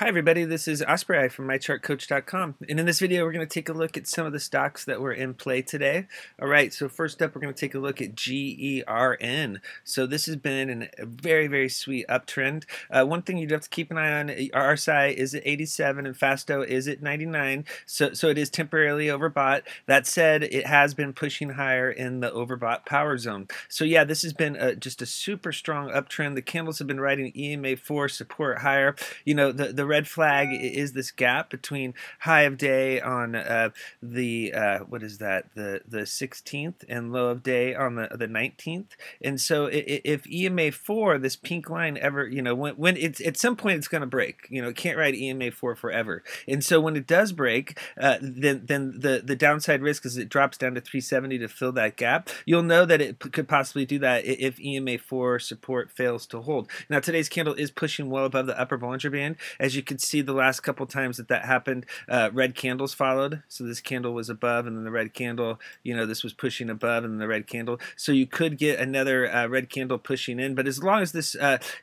Hi everybody, this is Osprey from MyChartCoach.com, and in this video we're going to take a look at some of the stocks that were in play today. Alright, so first up we're going to take a look at GERN. So this has been a very sweet uptrend. One thing you'd have to keep an eye on, RSI is at 87 and Fasto is at 99, so it is temporarily overbought. That said, it has been pushing higher in the overbought power zone. So yeah, this has been just a super strong uptrend. The candles have been riding EMA4 support higher. You know, the red flag is this gap between high of day on what is that, the 16th, and low of day on the 19th. And so if EMA4, this pink line, ever, you know, when it's at some point it's going to break. You know, it can't ride EMA4 forever. And so when it does break, then the downside risk is it drops down to 370 to fill that gap. You'll know that it could possibly do that if EMA4 support fails to hold. Now today's candle is pushing well above the upper Bollinger Band. As you can see, the last couple times that happened, red candles followed. So this candle was above, and then the red candle, you know, this was pushing above, and then the red candle. So you could get another red candle pushing in, but as long as this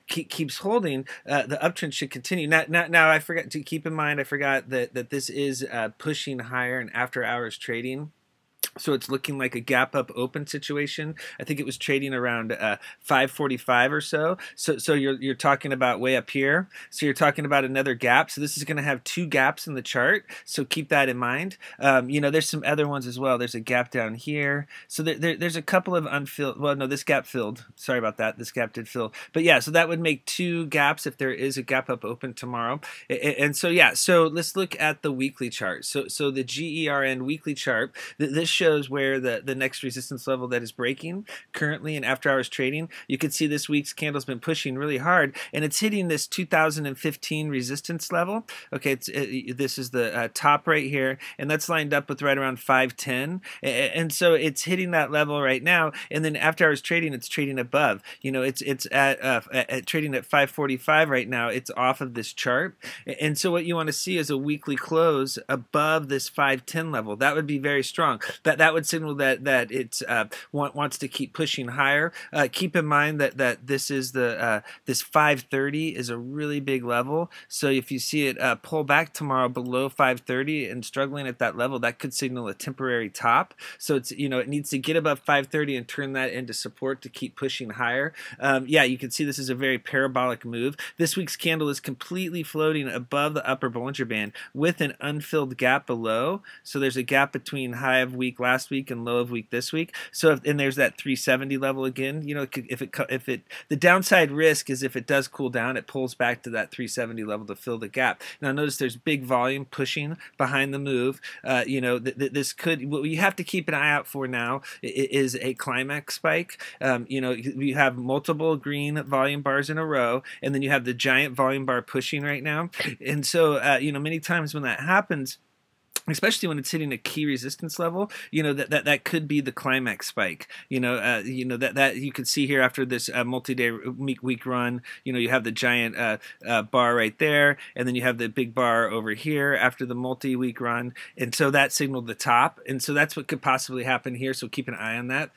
keeps holding, the uptrend should continue. Now I forgot to keep in mind, I forgot that this is pushing higher in after hours trading. So it's looking like a gap up open situation. I think it was trading around 545 or so. So you're talking about way up here. So you're talking about another gap. So this is going to have two gaps in the chart. So keep that in mind. You know, there's some other ones as well. There's a gap down here. So there's a couple of unfilled. Well, no, this gap filled. Sorry about that. This gap did fill. But yeah, so that would make two gaps if there is a gap up open tomorrow. And so yeah, so let's look at the weekly chart. So the GERN weekly chart. This shows where the next resistance level that is breaking currently in after hours trading. You can see this week's candle's been pushing really hard, and it's hitting this 2015 resistance level. Okay, this is the top right here, and that's lined up with right around 510, and so it's hitting that level right now. And then after hours trading, it's trading above. You know, it's at trading at 545 right now. It's off of this chart, and so what you want to see is a weekly close above this 510 level. That would be very strong. That would signal that it wants to keep pushing higher. Keep in mind that this is this 530 is a really big level. So if you see it pull back tomorrow below 530 and struggling at that level, that could signal a temporary top. So it's, you know, it needs to get above 530 and turn that into support to keep pushing higher. Yeah, you can see this is a very parabolic move. This week's candle is completely floating above the upper Bollinger Band with an unfilled gap below. So there's a gap between high of week last week and low of week this week. So and there's that 370 level again. You know, the downside risk is if it does cool down, it pulls back to that 370 level to fill the gap. Now notice there's big volume pushing behind the move. You know, this could, what you have to keep an eye out for now is a climax spike. You know, you have multiple green volume bars in a row, and then you have the giant volume bar pushing right now. And so you know, many times when that happens, especially when it's hitting a key resistance level, you know, that could be the climax spike. You know, that you can see here after this multi-day week run. You know, you have the giant bar right there, and then you have the big bar over here after the multi-week run, and so that signaled the top, and so that's what could possibly happen here. So keep an eye on that.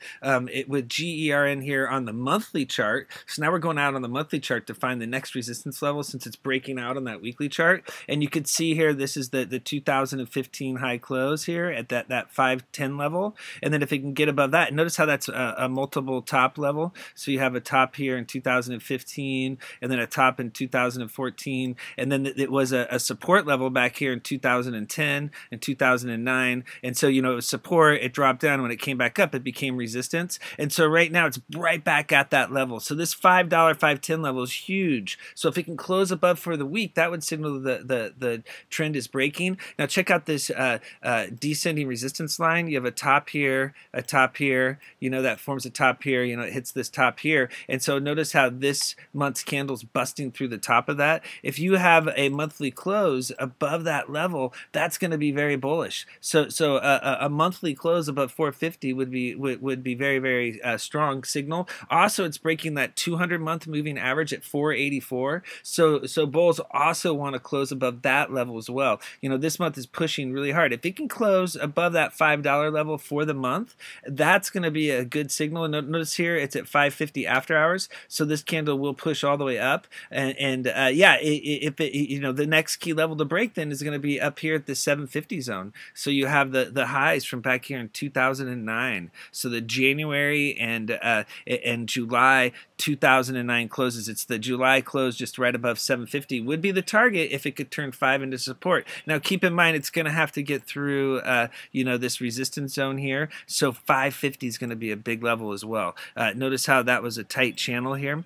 With GERN here on the monthly chart. So now we're going out on the monthly chart to find the next resistance level since it's breaking out on that weekly chart, and you can see here this is the 2015 high close here at that 510 level, and then if it can get above that, notice how that's a multiple top level. So you have a top here in 2015, and then a top in 2014, and then it was a support level back here in 2010 and 2009, and so, you know, it was support, it dropped down. When it came back up, it became resistance, and so right now it's right back at that level. So this $5 510 level is huge. So if it can close above for the week, that would signal the trend is breaking. Now check out this descending resistance line. You have a top here, you know, that forms a top here, you know, it hits this top here, and so notice how this month's candle's busting through the top of that. If you have a monthly close above that level, that's going to be very bullish. So a monthly close above 450 would be very strong signal. Also, it's breaking that 200-month moving average at 484. So bulls also want to close above that level as well. You know, this month is pushing working really hard. If it can close above that $5 level for the month, that's going to be a good signal. And notice here it's at 5:50 after hours, so this candle will push all the way up. And yeah, if it, the next key level to break then is going to be up here at the 750 zone. So you have the highs from back here in 2009. So the January and July 2009 closes. It's the July close just right above 750 would be the target if it could turn 5 into support. Now keep in mind it's going to have to get through this resistance zone here. So 550 is going to be a big level as well. Notice how that was a tight channel here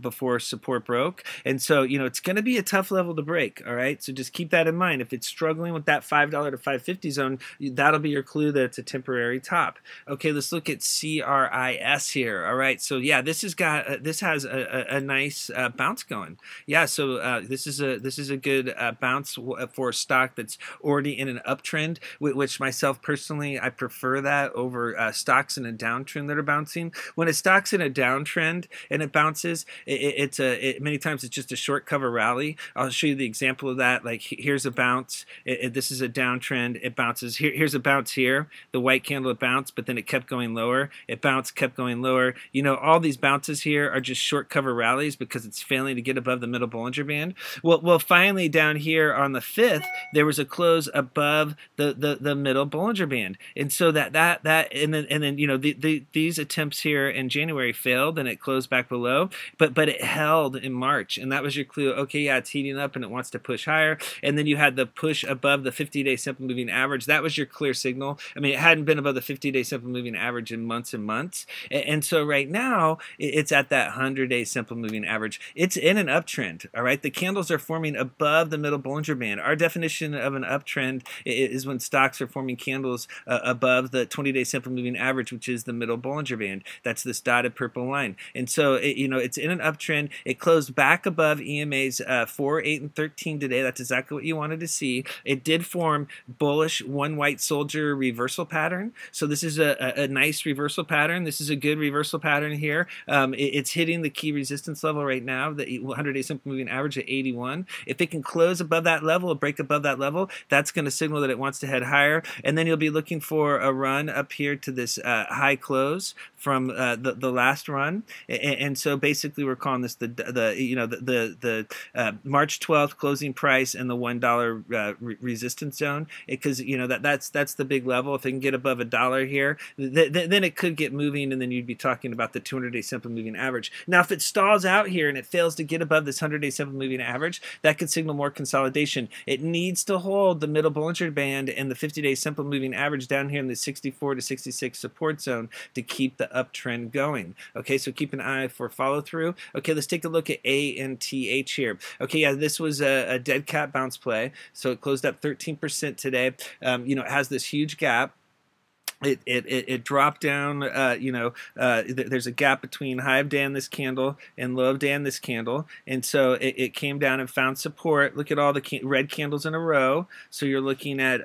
before support broke. And so it's going to be a tough level to break. All right, so just keep that in mind. If it's struggling with that $5 to 550 zone, that'll be your clue that it's a temporary top. Okay, let's look at CRIS here. All right, so yeah, this has a nice bounce going. Yeah, so this is a good bounce for a stock that's already in an uptrend, which myself personally I prefer that over stocks in a downtrend that are bouncing. When a stock's in a downtrend and it bounces, many times it's just a short cover rally. I'll show you the example of that. Like here's a bounce. This is a downtrend. It bounces. Here's a bounce here. The white candle it bounced, but then it kept going lower. It bounced, kept going lower. All these bounces here are just short cover rallies because it's failing to get above the middle Bollinger Band. Well, finally down here on the 5th, there was a close above the middle Bollinger Band, and so these attempts here in January failed and it closed back below, but it held in March, and that was your clue. Okay, yeah, it's heating up and it wants to push higher, and then you had the push above the 50-day simple moving average. That was your clear signal. I mean, it hadn't been above the 50-day simple moving average in months and months, and so right now it's at that 100-day simple moving average. It's in an uptrend. All right, the candles are forming above the middle Bollinger Band. Our definition of an uptrend is when stocks are forming candles above the 20-day simple moving average, which is the middle Bollinger Band. That's this dotted purple line. And so it's in an uptrend. It closed back above EMAs 4, 8, and 13 today. That's exactly what you wanted to see. It did form bullish one white soldier reversal pattern. So this is a nice reversal pattern. This is a good reversal pattern here. It's hitting the key resistance level right now, the 100-day simple moving average at 81. If it can close above that level, break above that level, that's going to signal that it wants to head higher. And then you'll be looking for a run up here to this high close from the last run. And so basically we're calling this the March 12th closing price and the $1 resistance zone, because that's the big level. If it can get above $1 here, then it could get moving, and then you'd be talking about the 200-day simple moving average. Now, if it stalls out here and it fails to get above this 100-day simple moving average, that could signal more consolidation. It needs to hold the middle Bollinger Band and the 50-day simple moving average down here in the 64 to 66 support zone to keep the uptrend going. Okay, so keep an eye for follow through. Okay, let's take a look at ANTH here. Okay, yeah, this was a dead cat bounce play, so it closed up 13% today. It has this huge gap. It dropped down, there's a gap between high of day in this candle and low of day in this candle, and so it came down and found support. Look at all the red candles in a row. So you're looking at,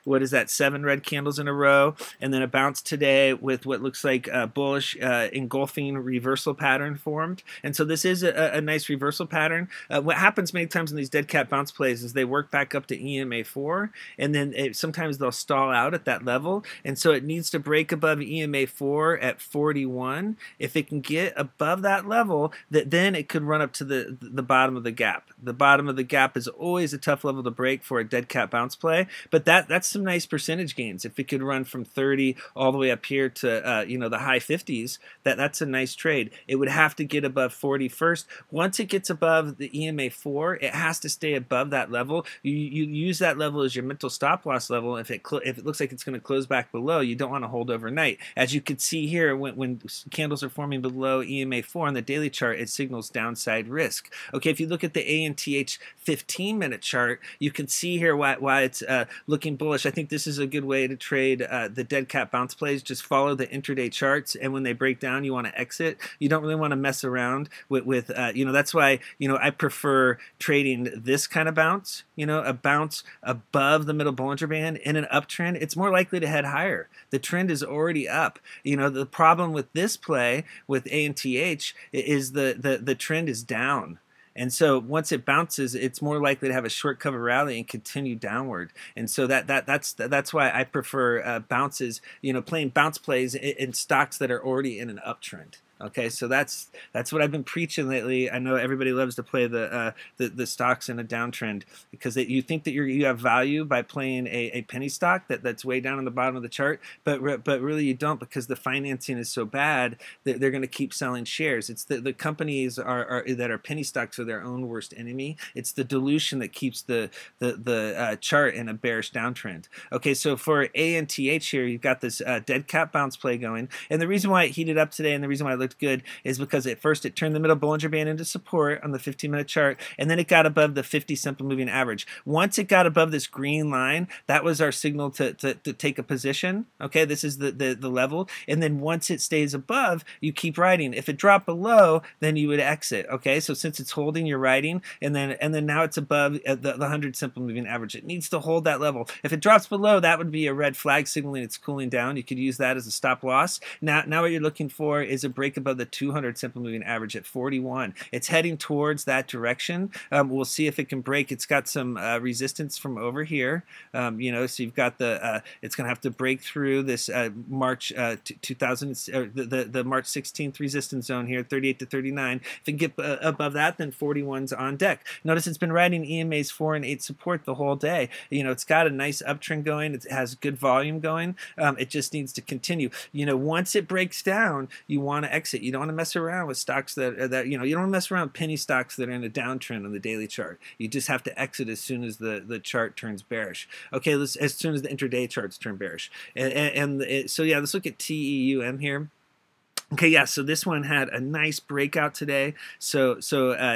what is that, 7 red candles in a row, and then a bounce today with what looks like a bullish engulfing reversal pattern formed. And so this is a nice reversal pattern. What happens many times in these dead cat bounce plays is they work back up to EMA4, and then sometimes they'll stall out at that level, and so it needs to break above EMA4 at 41. If it can get above that level, then it could run up to the bottom of the gap. The bottom of the gap is always a tough level to break for a dead cat bounce play, but that's some nice percentage gains. If it could run from 30 all the way up here to the high 50s, that's a nice trade. It would have to get above 40 first. Once it gets above the EMA4, it has to stay above that level. You use that level as your mental stop loss level. If it looks like it's going to close back below, you don't want to hold overnight. As you can see here, when candles are forming below EMA4 on the daily chart, it signals downside risk. Okay, if you look at the ANTH 15-minute chart, you can see here why it's looking bullish. I think this is a good way to trade the dead cat bounce plays. Just follow the intraday charts, and when they break down, you want to exit. You don't really want to mess around with that's why I prefer trading this kind of bounce. A bounce above the middle Bollinger Band in an uptrend. It's more likely to head higher. The trend is already up. The problem with this play with ANTH is the trend is down. And so once it bounces, it's more likely to have a short cover rally and continue downward. And so that's why I prefer bounces, playing bounce plays in stocks that are already in an uptrend. Okay, so that's what I've been preaching lately. I know everybody loves to play the stocks in a downtrend because you think that you have value by playing a penny stock that's way down on the bottom of the chart, but really you don't, because the financing is so bad that they're going to keep selling shares. It's the companies that are penny stocks are their own worst enemy. It's the dilution that keeps the chart in a bearish downtrend. Okay, so for ANTH here, you've got this dead cat bounce play going, and the reason why it heated up today and the reason why it looked good is because at first it turned the middle Bollinger Band into support on the 15-minute chart, and then it got above the 50 simple moving average. Once it got above this green line, that was our signal to take a position. Okay, this is the level, and then once it stays above, you keep riding. If it dropped below, then you would exit. Okay, so since it's holding, you're riding, and then now it's above the 100 simple moving average. It needs to hold that level. If it drops below, that would be a red flag signaling it's cooling down. You could use that as a stop loss. Now what you're looking for is a break above the 200 simple moving average at 41. It's heading towards that direction. We'll see if it can break. It's got some resistance from over here. So you've got it's going to have to break through this March 2000, the March 16th resistance zone here, 38 to 39. If it can get above that, then 41's on deck. Notice it's been riding EMA's 4 and 8 support the whole day. It's got a nice uptrend going. It has good volume going. It just needs to continue. Once it breaks down, you want to exit. You don't want to mess around with stocks that you don't want to mess around with penny stocks that are in a downtrend on the daily chart. You just have to exit as soon as the chart turns bearish. Okay, as soon as the intraday charts turn bearish. So yeah, let's look at TEUM here. Okay, yeah, so this one had a nice breakout today. So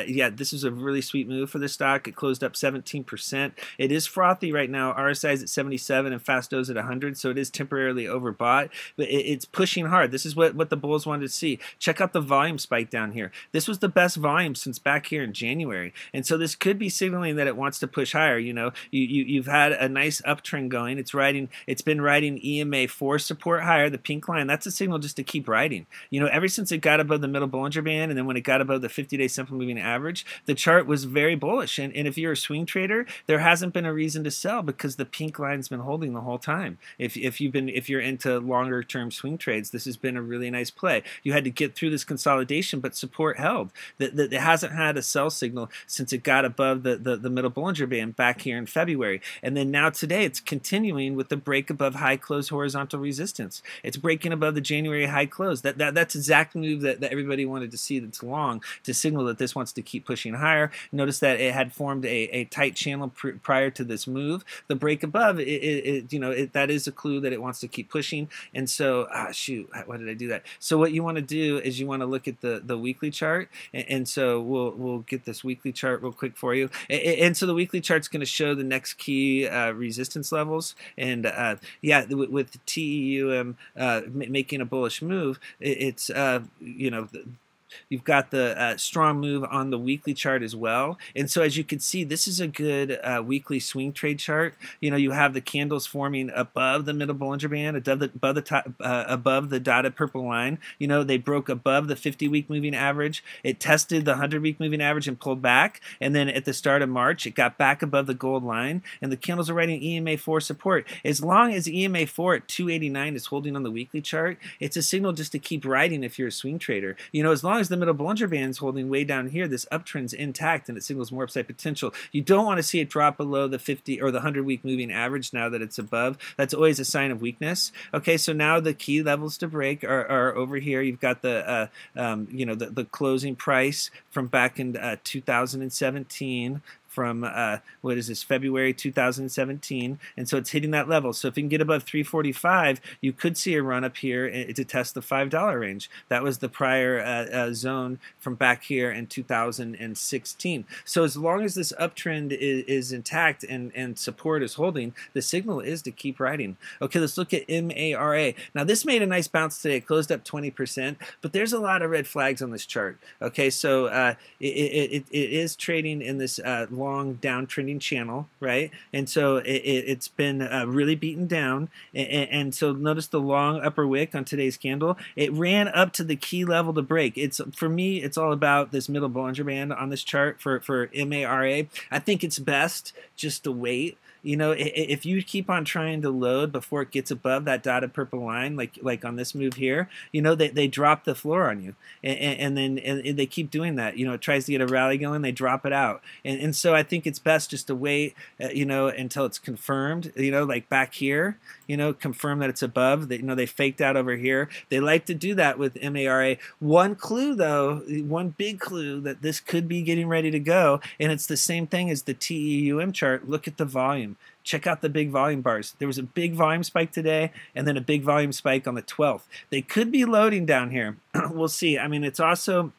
yeah, this is a really sweet move for the stock. It closed up 17%. It is frothy right now. RSI is at 77 and Fasto's at 100, so it is temporarily overbought, but it's pushing hard. This is what the bulls wanted to see. Check out the volume spike down here. This was the best volume since back here in January, and so this could be signaling that it wants to push higher. You've had a nice uptrend going. It's been riding EMA 4 support higher, the pink line. That's a signal just to keep riding. Ever since it got above the middle Bollinger Band, and then when it got above the 50-day simple moving average, the chart was very bullish. And if you're a swing trader, there hasn't been a reason to sell because the pink line's been holding the whole time. If you're into longer term swing trades, this has been a really nice play. You had to get through this consolidation, but support held. It hasn't had a sell signal since it got above the middle Bollinger Band back here in February. And then now today, it's continuing with the break above high close horizontal resistance. It's breaking above the January high close. That's exact move that everybody wanted to see that's long to signal that this wants to keep pushing higher. Notice that it had formed a tight channel prior to this move. The break above, that is a clue that it wants to keep pushing. And so, shoot, why did I do that? So what you want to do is you want to look at the weekly chart. And so we'll get this weekly chart real quick for you. And so the weekly chart's going to show the next key resistance levels. And yeah, with TEUM making a bullish move, it's you've got the strong move on the weekly chart as well. And so as you can see, this is a good weekly swing trade chart. You have the candles forming above the middle Bollinger Band, above the dotted purple line. They broke above the 50-week moving average. It tested the 100-week moving average and pulled back. And then at the start of March, it got back above the gold line. And the candles are writing EMA 4 support. As long as EMA 4 at 289 is holding on the weekly chart, it's a signal just to keep riding if you're a swing trader. As long as the middle Bollinger Band is holding way down here, this uptrend's intact and it signals more upside potential. You don't want to see it drop below the 50 or the 100-week moving average now that it's above. That's always a sign of weakness. Okay, so now the key levels to break are over here. You've got the closing price from back in 2017. From what is this, February 2017, and so it's hitting that level. So if you can get above 345, you could see a run up here to test the $5 range. That was the prior zone from back here in 2016. So as long as this uptrend is intact and support is holding, the signal is to keep riding. Okay, let's look at MARA. Now this made a nice bounce today. It closed up 20%, but there's a lot of red flags on this chart. Okay, so it is trading in this long downtrending channel, right? And so it's been really beaten down. And so notice the long upper wick on today's candle. It ran up to the key level to break. It's, for me, it's all about this middle Bollinger Band on this chart for MARA. I think it's best just to wait. You know, if you keep on trying to load before it gets above that dotted purple line, like on this move here, you know, they drop the floor on you, and then they keep doing that. You know, it tries to get a rally going, they drop it out, and so I think it's best just to wait, you know, until it's confirmed. You know, like back here, you know, confirm that it's above. You know, they faked out over here. They like to do that with MARA. One clue though, one big clue that this could be getting ready to go, and it's the same thing as the TEUM chart. Look at the volume. Check out the big volume bars. There was a big volume spike today and then a big volume spike on the 12th. They could be loading down here. We'll see. I mean, it's also,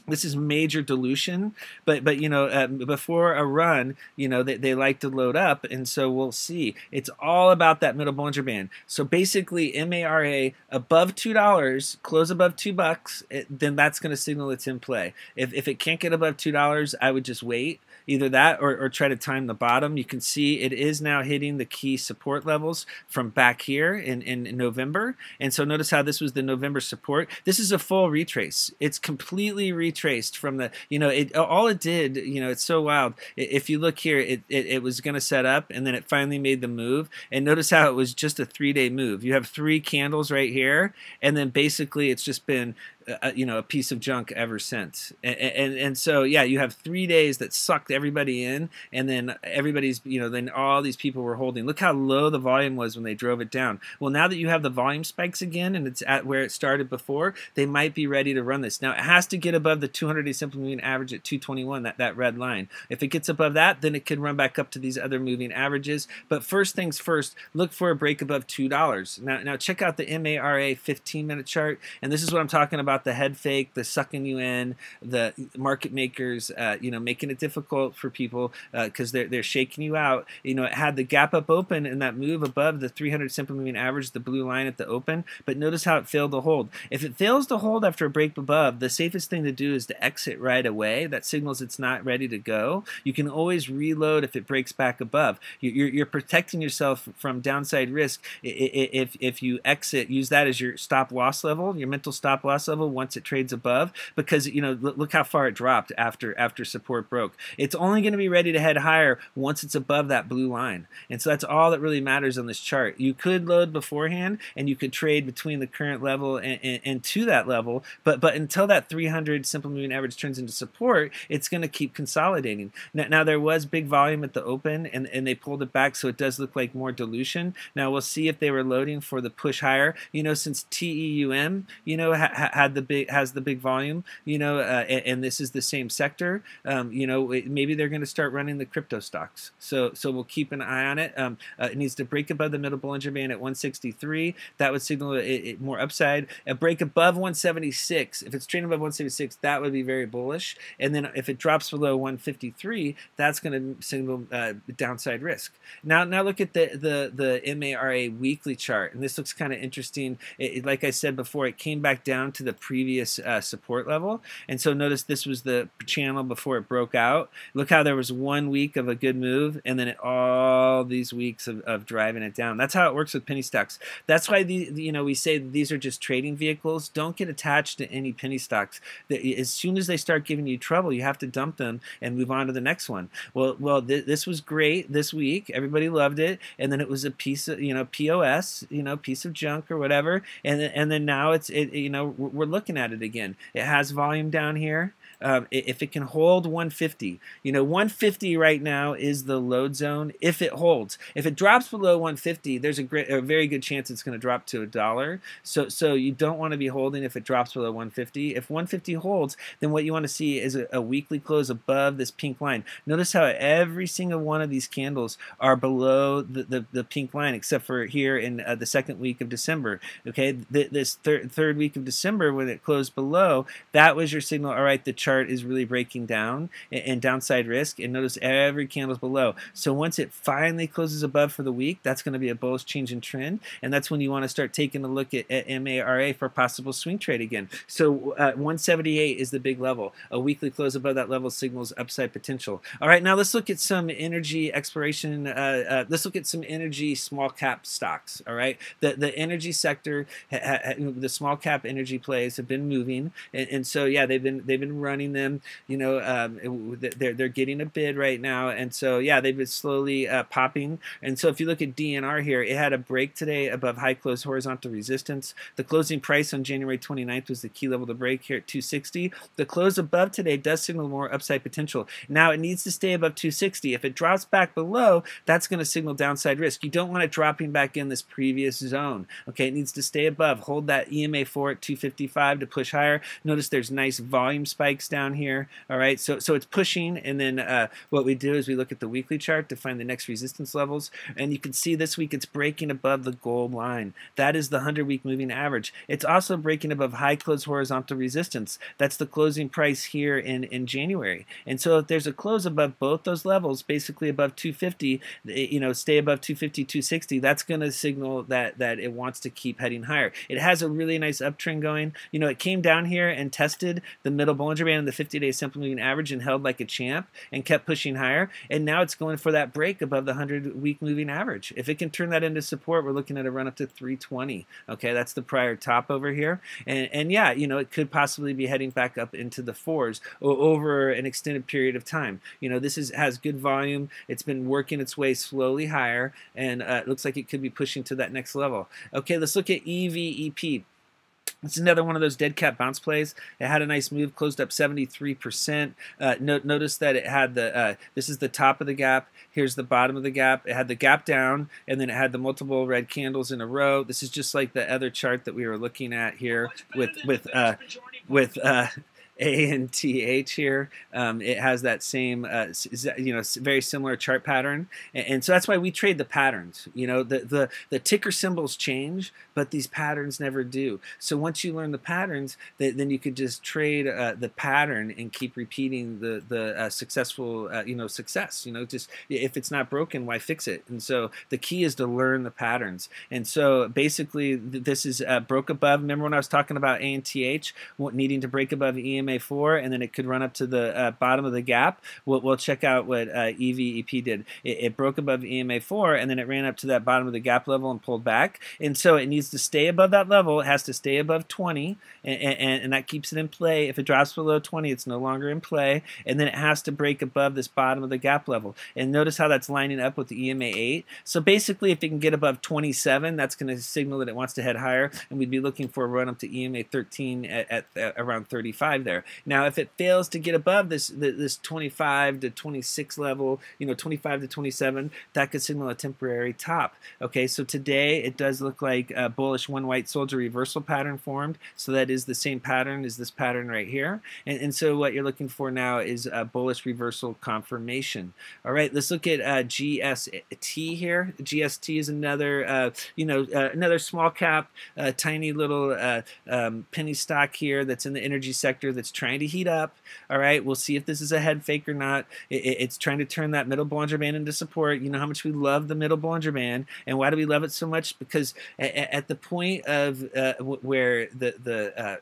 this is major dilution, but you know, before a run, you know, they like to load up, and so we'll see. It's all about that middle Bollinger Band. So basically, MARA above $2, close above $2, then that's going to signal it's in play. If it can't get above $2, I would just wait. Either that or try to time the bottom. You can see it is now hitting the key support levels from back here in November. And so notice how this was the November support. This is a full retrace. It's completely retraced from the, you know, all it did, you know, it's so wild. If you look here, it was going to set up, and then it finally made the move. And notice how it was just a 3-day move. You have 3 candles right here, and then basically it's just been you know, a piece of junk ever since. And so, yeah, you have 3 days that sucked everybody in, and then everybody's, you know, then all these people were holding. Look how low the volume was when they drove it down. Well, now that you have the volume spikes again, and it's at where it started before, they might be ready to run this. Now, it has to get above the 200-day simple moving average at 221, that red line. If it gets above that, then it could run back up to these other moving averages. But first things first, look for a break above $2. Now check out the MARA 15-minute chart, and this is what I'm talking about. The head fake, the sucking you in, the market makers, you know, making it difficult for people because they're shaking you out. You know, it had the gap up open and that move above the 300 simple moving average, the blue line at the open, but notice how it failed to hold. If it fails to hold after a break above, the safest thing to do is to exit right away. That signals it's not ready to go. You can always reload if it breaks back above. You're protecting yourself from downside risk if you exit. Use that as your stop loss level, your mental stop loss level once it trades above, because, you know, look how far it dropped after support broke. It's only going to be ready to head higher once it's above that blue line. And so that's all that really matters on this chart. You could load beforehand, and you could trade between the current level and to that level, but until that 300 simple moving average turns into support, it's going to keep consolidating. Now there was big volume at the open, and they pulled it back, so it does look like more dilution. Now we'll see if they were loading for the push higher. You know, since TEUM, you know, has the big volume, you know, and this is the same sector, you know, maybe they're going to start running the crypto stocks. So we'll keep an eye on it. It needs to break above the middle Bollinger Band at 163. That would signal it more upside. A break above 176. If it's trading above 176, that would be very bullish. And then if it drops below 153, that's going to signal downside risk. Now look at the MARA weekly chart, and this looks kind of interesting. Like I said before, it came back down to the previous support level, and so notice this was the channel before it broke out. Look how there was 1 week of a good move, and then all these weeks of driving it down. That's how it works with penny stocks. That's why you know, we say these are just trading vehicles. Don't get attached to any penny stocks. As soon as they start giving you trouble, you have to dump them and move on to the next one. Well, this was great this week. Everybody loved it, and then it was a piece of, you know, POS, you know, piece of junk or whatever, and then now you know, we're looking at it again. It has volume down here. If it can hold 150, you know, 150 right now is the load zone. If it holds, if it drops below 150, there's a very good chance it's going to drop to $1. So you don't want to be holding if it drops below 150. If 150 holds, then what you want to see is a weekly close above this pink line. Notice how every single one of these candles are below the pink line, except for here in the second week of December. Okay, this third week of December, when it closed below, that was your signal. All right, the chart chart is really breaking down and downside risk, and notice every candle's below. So once it finally closes above for the week, that's going to be a bullish change in trend, and that's when you want to start taking a look at MARA for possible swing trade again. So 178 is the big level. A weekly close above that level signals upside potential. All right, now let's look at some energy exploration. Let's look at some energy small cap stocks. All right, the energy sector, the small cap energy plays have been moving, and so yeah, they've been running them. You know, they're getting a bid right now, and so yeah, they've been slowly popping. And so if you look at DNR here, it had a break today above high close horizontal resistance. The closing price on January 29th was the key level to break here at 260. The close above today does signal more upside potential. Now it needs to stay above 260. If it drops back below, that's going to signal downside risk. You don't want it dropping back in this previous zone. Okay, it needs to stay above. Hold that EMA4 at 255 to push higher. Notice there's nice volume spikes down here. All right, so it's pushing, and then what we do is we look at the weekly chart to find the next resistance levels, and you can see this week it's breaking above the gold line. That is the 100-week moving average. It's also breaking above high close horizontal resistance. That's the closing price here in January. And so if there's a close above both those levels, basically above 250, you know, stay above 250, 260, that's going to signal that it wants to keep heading higher. It has a really nice uptrend going. You know, it came down here and tested the middle Bollinger Band and the 50-day simple moving average and held like a champ and kept pushing higher. And now it's going for that break above the 100-week moving average. If it can turn that into support, we're looking at a run up to 320. Okay, that's the prior top over here. And yeah, you know, it could possibly be heading back up into the fours over an extended period of time. You know, this has good volume. It's been working its way slowly higher, and it looks like it could be pushing to that next level. Okay, let's look at EVEP. It's another one of those dead cat bounce plays. It had a nice move, closed up 73%. Notice that it had the, this is the top of the gap. Here's the bottom of the gap. It had the gap down, and then it had the multiple red candles in a row. This is just like the other chart that we were looking at here with ANTH here. It has that same, you know, very similar chart pattern, and so that's why we trade the patterns. You know, the ticker symbols change, but these patterns never do. So once you learn the patterns, then you could just trade the pattern and keep repeating the successful, you know, success. You know, just if it's not broken, why fix it? And so the key is to learn the patterns. And so basically, this is broke above. Remember when I was talking about ANTH needing to break above EMA4, and then it could run up to the bottom of the gap? We'll check out what EVEP did. It broke above EMA4, and then it ran up to that bottom of the gap level and pulled back. And so it needs to stay above that level. It has to stay above 20, and that keeps it in play. If it drops below 20, it's no longer in play. And then it has to break above this bottom of the gap level. And notice how that's lining up with the EMA8. So basically, if it can get above 27, that's going to signal that it wants to head higher, and we'd be looking for a run up to EMA13 at around 35 there. Now, if it fails to get above this 25 to 26 level, you know, 25 to 27, that could signal a temporary top. Okay, so today it does look like a bullish one white soldier reversal pattern formed. So that is the same pattern as this pattern right here. And so what you're looking for now is a bullish reversal confirmation. All right, let's look at GST here. GST is another, you know, another small cap, tiny little penny stock here that's in the energy sector that's trying to heat up. All right, we'll see if this is a head fake or not. It's trying to turn that middle Bollinger Band into support. You know how much we love the middle Bollinger Band, and why do we love it so much? Because at the point of where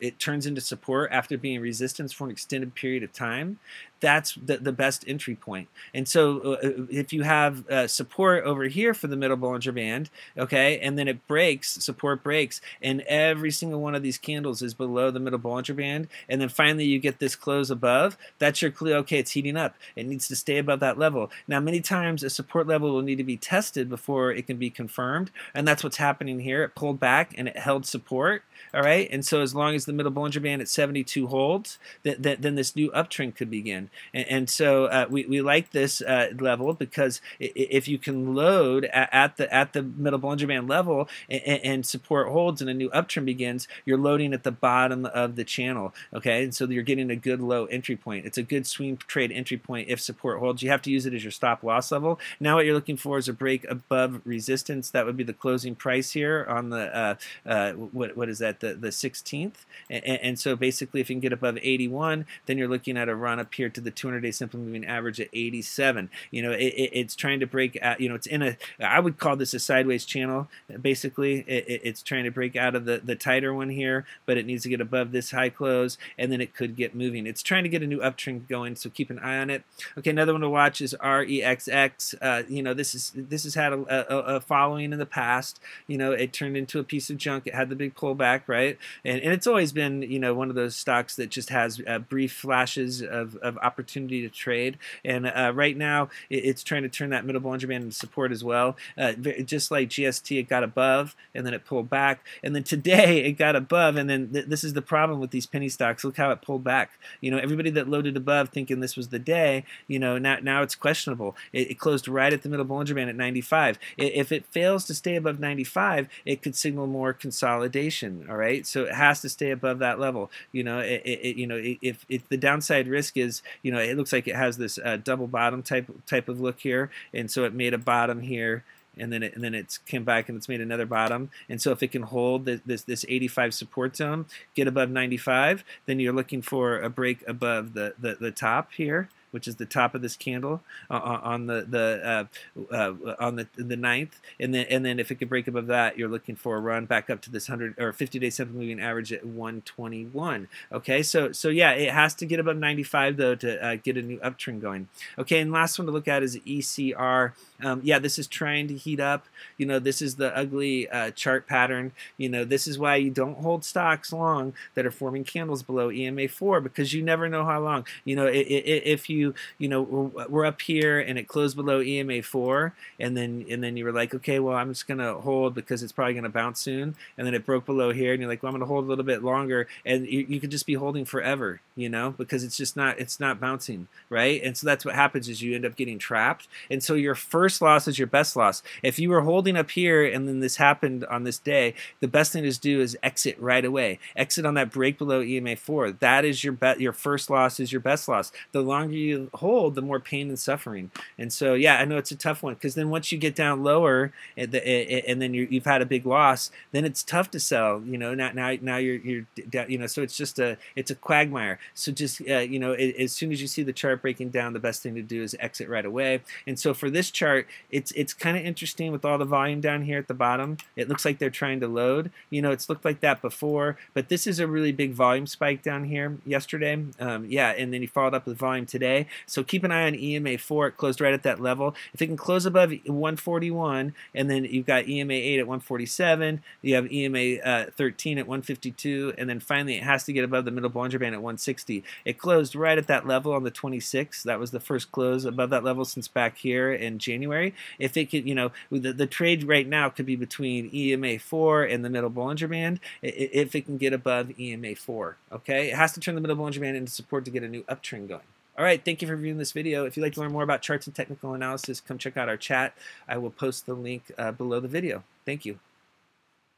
it turns into support after being resistance for an extended period of time, that's the best entry point. And so if you have support over here for the middle Bollinger Band, okay, and then it breaks, support breaks, and every single one of these candles is below the middle Bollinger Band, and then finally you get this close above, that's your clue, okay, it's heating up. It needs to stay above that level. Now, many times a support level will need to be tested before it can be confirmed, and that's what's happening here. It pulled back and it held support, all right, and so as long as the middle Bollinger Band at 72 holds, then this new uptrend could begin. And so we like this level because if you can load at the middle Bollinger Band level and support holds and a new uptrend begins, you're loading at the bottom of the channel, okay? And so you're getting a good low entry point. It's a good swing trade entry point if support holds. You have to use it as your stop loss level. Now what you're looking for is a break above resistance. That would be the closing price here on the, what is that? at the 16th, and so basically if you can get above 81, then you're looking at a run up here to the 200-day simple moving average at 87. You know, it's trying to break out, you know, it's in a, I would call this a sideways channel. Basically it's trying to break out of the tighter one here, but it needs to get above this high close, and then it could get moving. It's trying to get a new uptrend going, so keep an eye on it. Okay, another one to watch is REXX. You know, this has had a following in the past. You know, it turned into a piece of junk. It had the big pullback, right? And it's always been, you know, one of those stocks that just has brief flashes of opportunity to trade. And right now, it's trying to turn that middle Bollinger Band into support as well. Just like GST, it got above, and then it pulled back. And then today, it got above, and then this is the problem with these penny stocks. Look how it pulled back. You know, everybody that loaded above thinking this was the day, you know, now it's questionable. It closed right at the middle Bollinger Band at 95. If it fails to stay above 95, it could signal more consolidation. All right, so it has to stay above that level. You know, if the downside risk is, you know, it looks like it has this double bottom type of look here, and so it made a bottom here, and then it's came back and it's made another bottom. And so if it can hold this 85 support zone, get above 95, then you're looking for a break above the top here, which is the top of this candle on the 9th, and then if it could break above that, you're looking for a run back up to this 100 or 50-day simple moving average at 121. Okay, so yeah, it has to get above 95 though to get a new uptrend going. Okay, and last one to look at is ECR. Yeah, this is trying to heat up. You know, this is the ugly chart pattern. You know, this is why you don't hold stocks long that are forming candles below EMA 4, because you never know how long. You know, if you know, we're up here and it closed below EMA 4, and then you were like, okay, well, I'm just gonna hold because it's probably gonna bounce soon, and then it broke below here, and you're like, well, I'm gonna hold a little bit longer, and you could just be holding forever, you know, because it's not bouncing, right? And so that's what happens, is you end up getting trapped. And so your first loss is your best loss. If you were holding up here and then this happened on this day, the best thing to do is exit right away. Exit on that break below EMA 4. That is your first loss is your best loss. The longer you hold, the more pain and suffering. And so, yeah, I know it's a tough one, because then once you get down lower and then you've had a big loss, then it's tough to sell. You know, now you're down, you know, so it's a quagmire. So just you know, as soon as you see the chart breaking down, the best thing to do is exit right away. And so for this chart, it's kind of interesting with all the volume down here at the bottom. It looks like they're trying to load. You know, it's looked like that before, but this is a really big volume spike down here yesterday. Yeah, and then he followed up with volume today. So keep an eye on EMA 4. It closed right at that level. If it can close above 141, and then you've got EMA 8 at 147, you have EMA 13 at 152, and then finally it has to get above the middle Bollinger Band at 160. It closed right at that level on the 26th. That was the first close above that level since back here in January. If it could, you know, the trade right now could be between EMA 4 and the middle Bollinger Band if it can get above EMA 4. Okay, it has to turn the middle Bollinger Band into support to get a new uptrend going. All right, thank you for viewing this video. If you'd like to learn more about charts and technical analysis, come check out our chat. I will post the link below the video. Thank you.